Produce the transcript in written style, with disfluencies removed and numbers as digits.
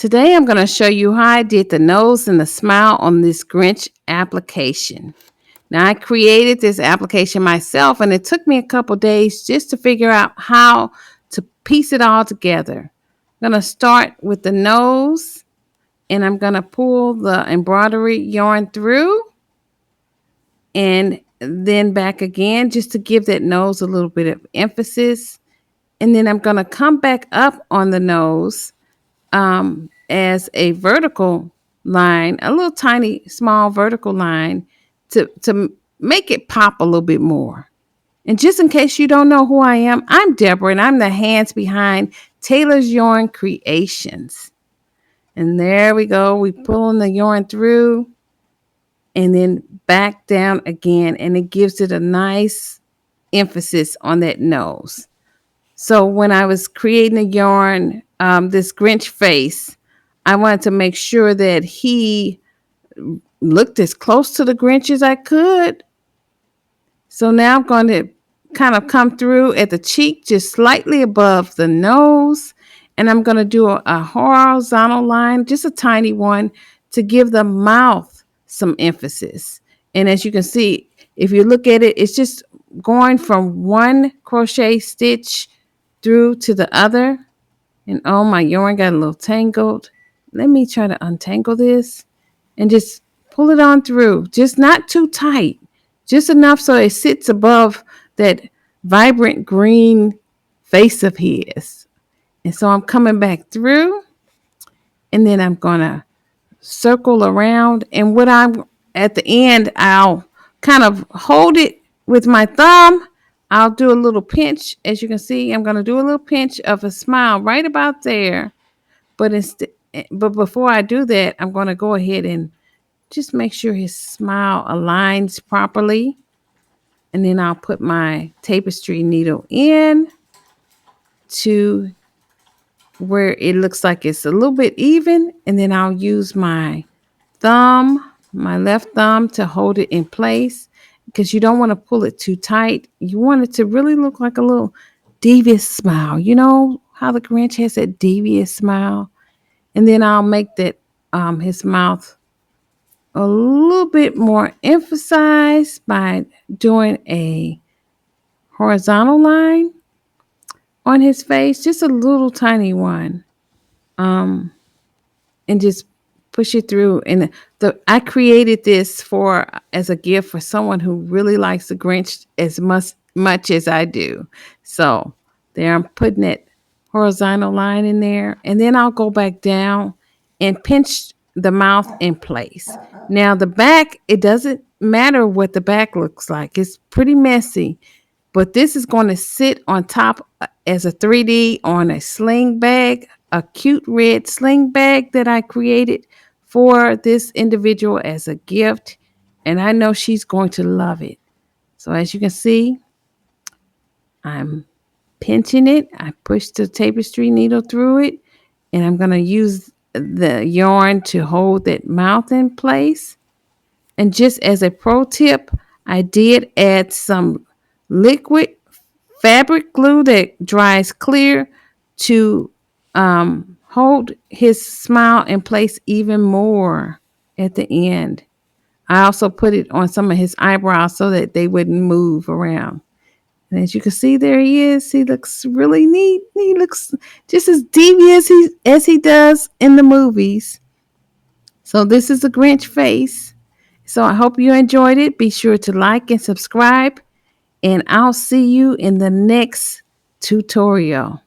Today I'm going to show you how I did the nose and the smile on this Grinch application. Now I created this application myself and it took me a couple days just to figure out how to piece it all together. I'm going to start with the nose and I'm going to pull the embroidery yarn through and then back again just to give that nose a little bit of emphasis. And then I'm going to come back up on the nose as a vertical line, a little tiny small vertical line to make it pop a little bit more. And just in case you don't know who I am, I'm Deborah and I'm the hands behind Taylor's Yarn Creations. And there we go. We pulling the yarn through and then back down again, and it gives it a nice emphasis on that nose. So when I was creating the yarn, this Grinch face, I wanted to make sure that he looked as close to the Grinch as I could. So now I'm going to kind of come through at the cheek, just slightly above the nose. And I'm going to do a horizontal line, just a tiny one, to give the mouth some emphasis. And as you can see, if you look at it, it's just going from one crochet stitch through to the other. And oh, my yarn got a little tangled. Let me try to untangle this and just pull it on through. Just not too tight, just enough so it sits above that vibrant green face of his. And so I'm coming back through and then I'm going to circle around. And what I'm at the end, I'll kind of hold it with my thumb. I'll do a little pinch. As you can see, I'm going to do a little pinch of a smile right about there. But before I do that, I'm going to go ahead and just make sure his smile aligns properly. And then I'll put my tapestry needle in to where it looks like it's a little bit even. And then I'll use my left thumb to hold it in place because you don't want to pull it too tight. You want it to really look like a little devious smile. You know how the Grinch has that devious smile? And then I'll make that his mouth a little bit more emphasized by doing a horizontal line on his face, just a little tiny one, and just push it through. And I created this for as a gift for someone who really likes the Grinch as much as I do. So there, I'm putting that horizontal line in there, and then I'll go back down and pinch the mouth in place. Now the back, it doesn't matter what the back looks like. It's pretty messy, but this is going to sit on top as a 3D on a sling bag, a cute red sling bag that I created for this individual as a gift. And I know she's going to love it. So as you can see, I'm pinching it. I push the tapestry needle through it, and I'm going to use the yarn to hold that mouth in place. And just as a pro tip, I did add some liquid fabric glue that dries clear to hold his smile in place even more at the end. I also put it on some of his eyebrows so that they wouldn't move around. And as you can see, there he is. He looks really neat. He looks just as devious as he does in the movies. So this is the Grinch face. So I hope you enjoyed it. Be sure to like and subscribe. And I'll see you in the next tutorial.